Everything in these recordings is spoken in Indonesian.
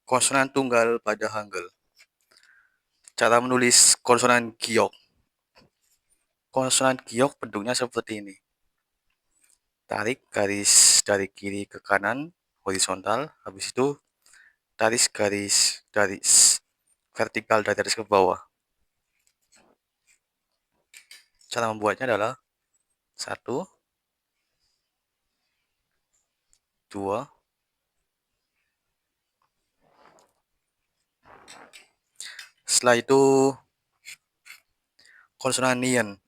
Konsonan tunggal pada Hangul. Cara menulis konsonan giok. Konsonan giok bentuknya seperti ini. Tarik garis dari kiri ke kanan horizontal, habis itu tarik garis vertikal dari atas ke bawah. Cara membuatnya adalah 1, 2, setelah itu konsonan nian.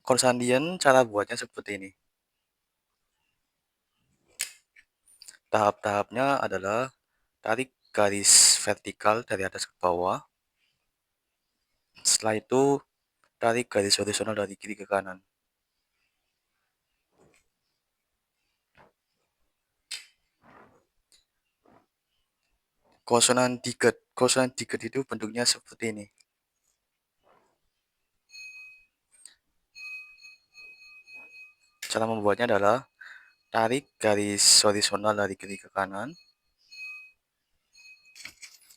Konsonan nian cara buatnya seperti ini. Tahap-tahapnya adalah tarik garis vertikal dari atas ke bawah. Setelah itu tarik garis horizontal dari kiri ke kanan. Konsonan diget. Konsonan diget itu bentuknya seperti ini. Cara membuatnya adalah tarik garis horizontal dari kiri ke kanan.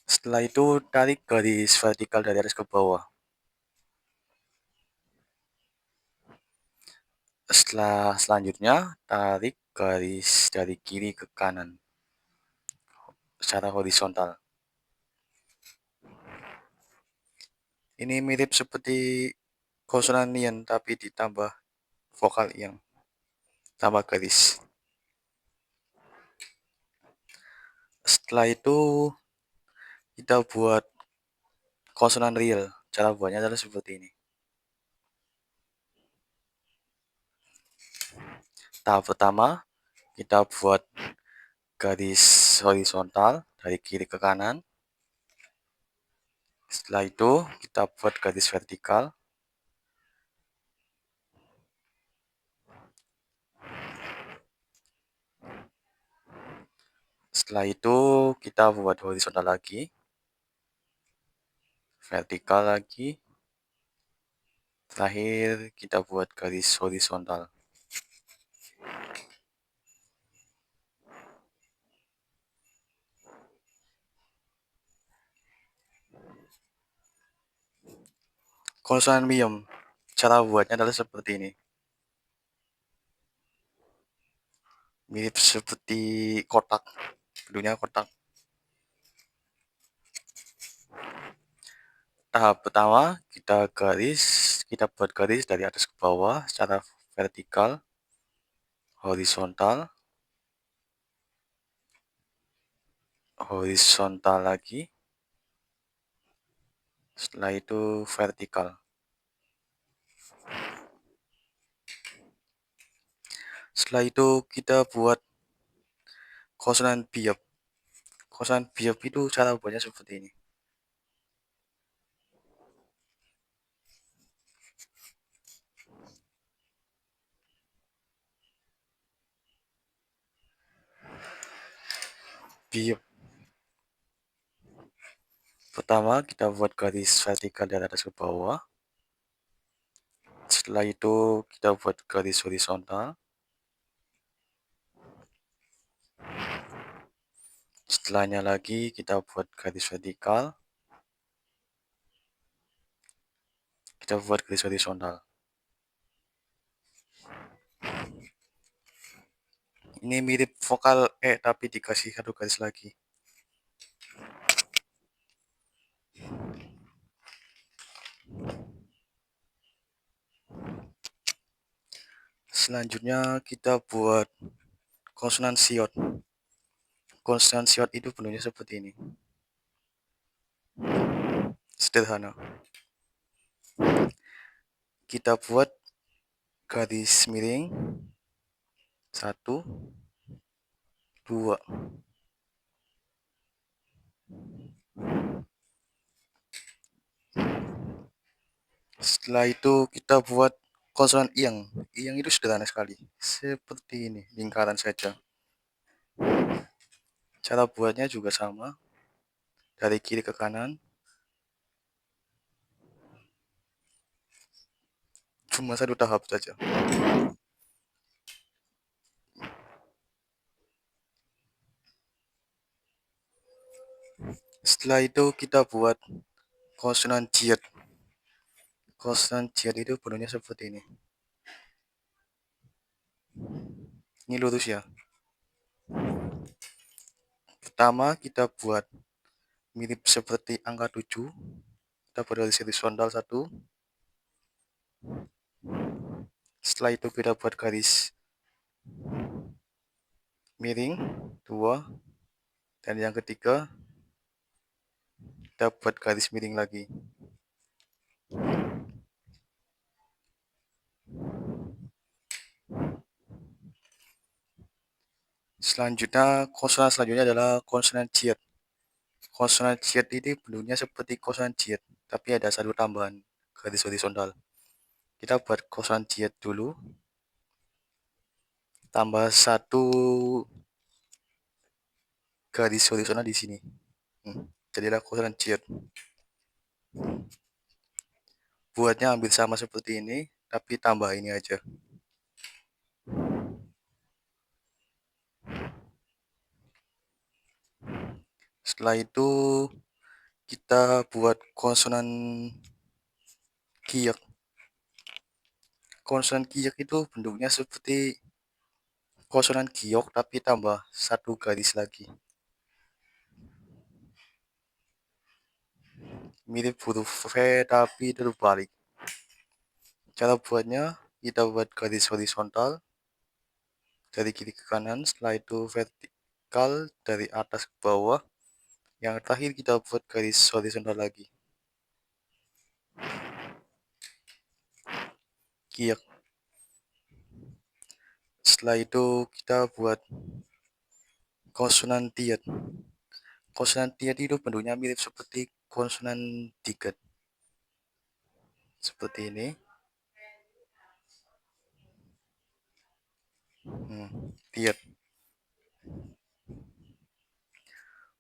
Setelah itu tarik garis vertikal dari atas ke bawah. Selanjutnya tarik garis dari kiri ke kanan secara horizontal. Ini mirip seperti konsonan nian tapi ditambah vokal yang tambah garis. Setelah itu kita buat konsonan real. Cara buatnya adalah seperti ini. Tahap pertama kita buat garis horizontal dari kiri ke kanan. Setelah itu kita buat garis vertikal. Setelah itu kita buat horizontal lagi, vertikal lagi. Terakhir kita buat garis horizontal. Konsonan miom. Cara buatnya adalah seperti ini. Mirip seperti kotak. Bentuknya kotak. Tahap pertama kita buat garis dari atas ke bawah secara vertikal, horizontal lagi. Setelah itu vertikal. Setelah itu kita buat konsonan biop. Konsonan biop itu cara buatnya seperti ini. Biop. Pertama kita buat garis vertikal dari atas ke bawah. Setelah itu kita buat garis horizontal. Setelahnya lagi kita buat garis vertikal. Kita buat garis horizontal. Ini mirip vokal tapi dikasih satu garis lagi. Selanjutnya kita buat konsonan siot. Konsonan siot itu bentuknya seperti ini. Sederhana. Kita buat garis miring. 1, 2. Setelah itu kita buat konsonan iyang. Iyang itu sederhana sekali. Seperti ini, lingkaran saja. Cara buatnya juga sama. Dari kiri ke kanan. Cuma satu tahap saja. Setelah itu kita buat konsonan ciat. Konsonan ciat itu bentuknya seperti ini. Ini lurus ya. Pertama kita buat mirip seperti angka 7. Kita buat garis horizontal 1. Setelah itu kita buat garis miring 2. Dan yang ketiga kita buat garis miring lagi. Selanjutnya, konsonan selanjutnya adalah konsonan ciat. Konsonan ciat ini bentuknya seperti konsonan ciat, tapi ada satu tambahan garis horizontal. Kita buat konsonan ciat dulu, tambah satu garis horizontal di sini. Jadilah konsonan ciat. Buatnya ambil sama seperti ini, tapi tambah ini aja. Setelah itu kita buat konsonan kiyak. Konsonan kiyak itu bentuknya seperti konsonan giok, tapi tambah satu garis lagi. Mirip huruf V tapi terbalik. Cara buatnya, kita buat garis horizontal dari kiri ke kanan, setelah itu vertikal dari atas ke bawah. Yang terakhir kita buat garis horizontal lagi. Kiyak. Setelah itu kita buat konsonan tiat. Konsonan tiat itu bentuknya mirip seperti konsonan digat. Seperti ini. Tiat.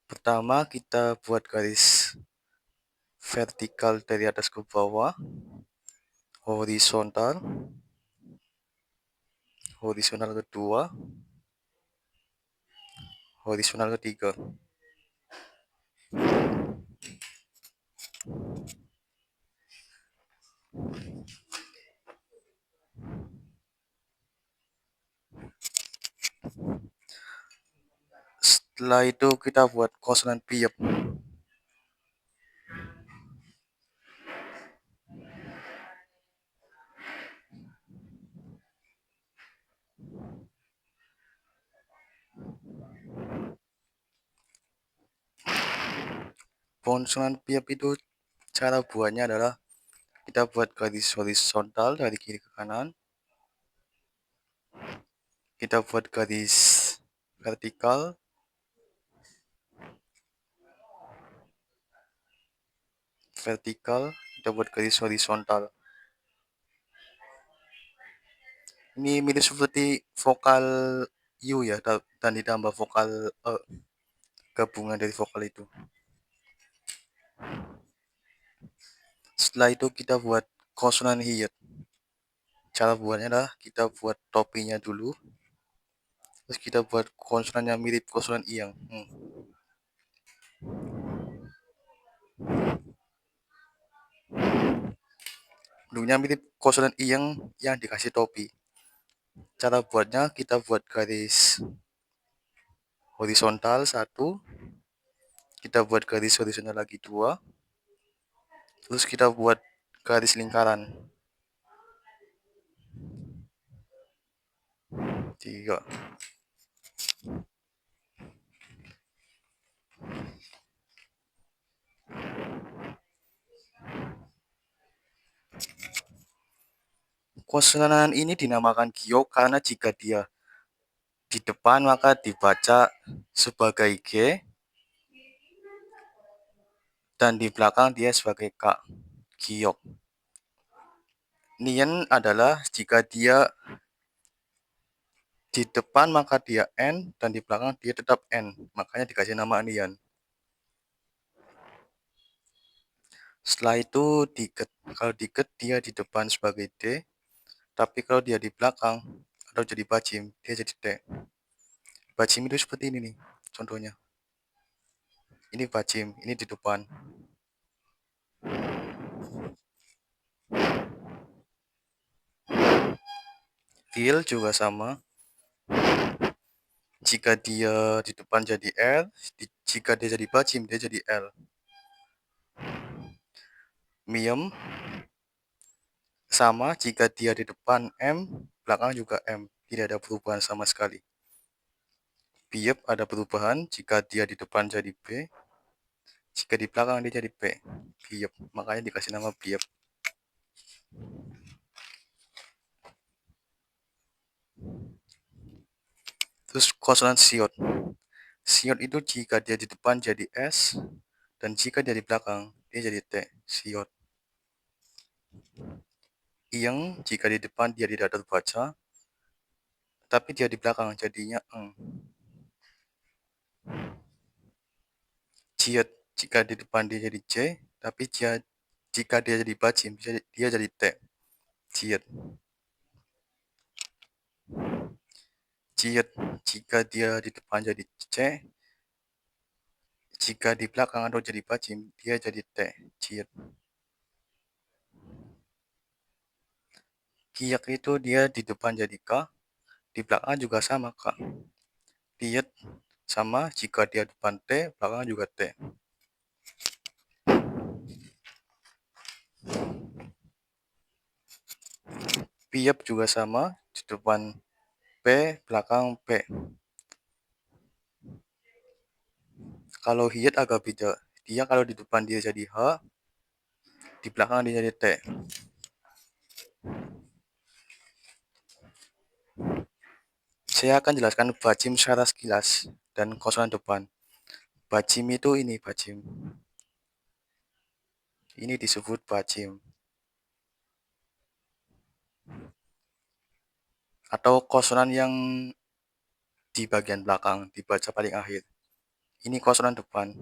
Pertama kita buat garis vertikal dari atas ke bawah, horizontal, horizontal kedua, horizontal ketiga. Setelah itu kita buat konsonan piep. Konsonan piep itu cara buatnya adalah kita buat garis horizontal dari kiri ke kanan. Kita buat garis vertikal. Kita buat garis horizontal. Ini mirip seperti vokal U ya, dan ditambah vokal E, gabungan dari vokal itu. Setelah itu kita buat konsonan hiat. Cara buatnya adalah kita buat topinya dulu, terus kita buat konsonan yang mirip konsonan iyang. Bentuknya mirip konsonan iyang yang dikasih topi. Cara buatnya kita buat garis horizontal 1, kita buat garis horizontal lagi 2, terus kita buat garis lingkaran 3. Konsonan ini dinamakan giok karena jika dia di depan maka dibaca sebagai G, dan di belakang dia sebagai K. Giok. Nien adalah jika dia di depan maka dia N, dan di belakang dia tetap N. Makanya dikasih nama Nian. Setelah itu diket. Kalau diket dia di depan sebagai D, tapi kalau dia di belakang atau jadi bacim, dia jadi T. Bacim itu seperti ini nih contohnya. Ini bacim, ini di depan. Til juga sama. Jika dia di depan jadi L, jika dia jadi bacim, dia jadi L. Miem sama, jika dia di depan M, belakang juga M. Tidak ada perubahan sama sekali. Biep ada perubahan, jika dia di depan jadi B, jika di belakang dia jadi P. Biep, makanya dikasih nama biep. Terus konsonan siot. Siot itu jika dia di depan jadi S, dan jika dia di belakang, dia jadi T. Siot. Iyeng, jika di depan dia tidak terbaca, tapi dia di belakang jadinya eng. Ciet, jika di depan dia jadi C, tapi jika dia jadi bacim, dia jadi T. Ciet. Ciet, jika dia di depan jadi C, jika di belakang atau jadi bacim, dia jadi T. Ciet. Kiyak itu dia di depan jadi K, di belakang juga sama K. Tiet sama, jika dia depan T, belakang juga T. Piep juga sama, di depan P, belakang P. Kalau hiet agak beda. Dia kalau di depan dia jadi H, di belakang dia jadi T. Saya akan jelaskan bacim secara sekilas dan konsonan depan. Bacim itu ini bacim. Ini disebut bacim. Atau konsonan yang di bagian belakang, dibaca paling akhir. Ini konsonan depan.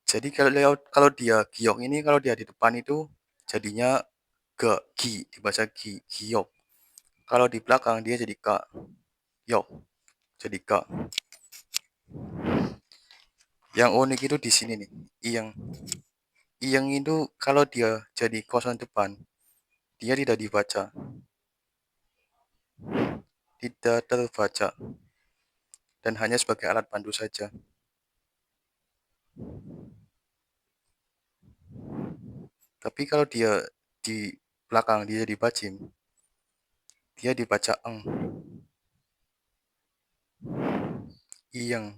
Jadi kalau dia giok ini, kalau dia di depan itu jadinya gi, dibaca giok. Kalau di belakang dia jadi k, yok, jadi k. Yang unik itu di sini nih, iyeng. Iyeng itu kalau dia jadi kosan depan, dia tidak dibaca, tidak terbaca, dan hanya sebagai alat bantu saja. Tapi kalau dia di belakang dia jadi bacim, dia dibaca eng, iyeng.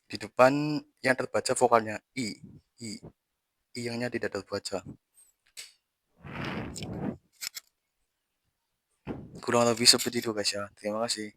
Di depan yang terbaca vokalnya i, iyengnya tidak terbaca. Kurang lebih seperti itu guys ya. Terima kasih.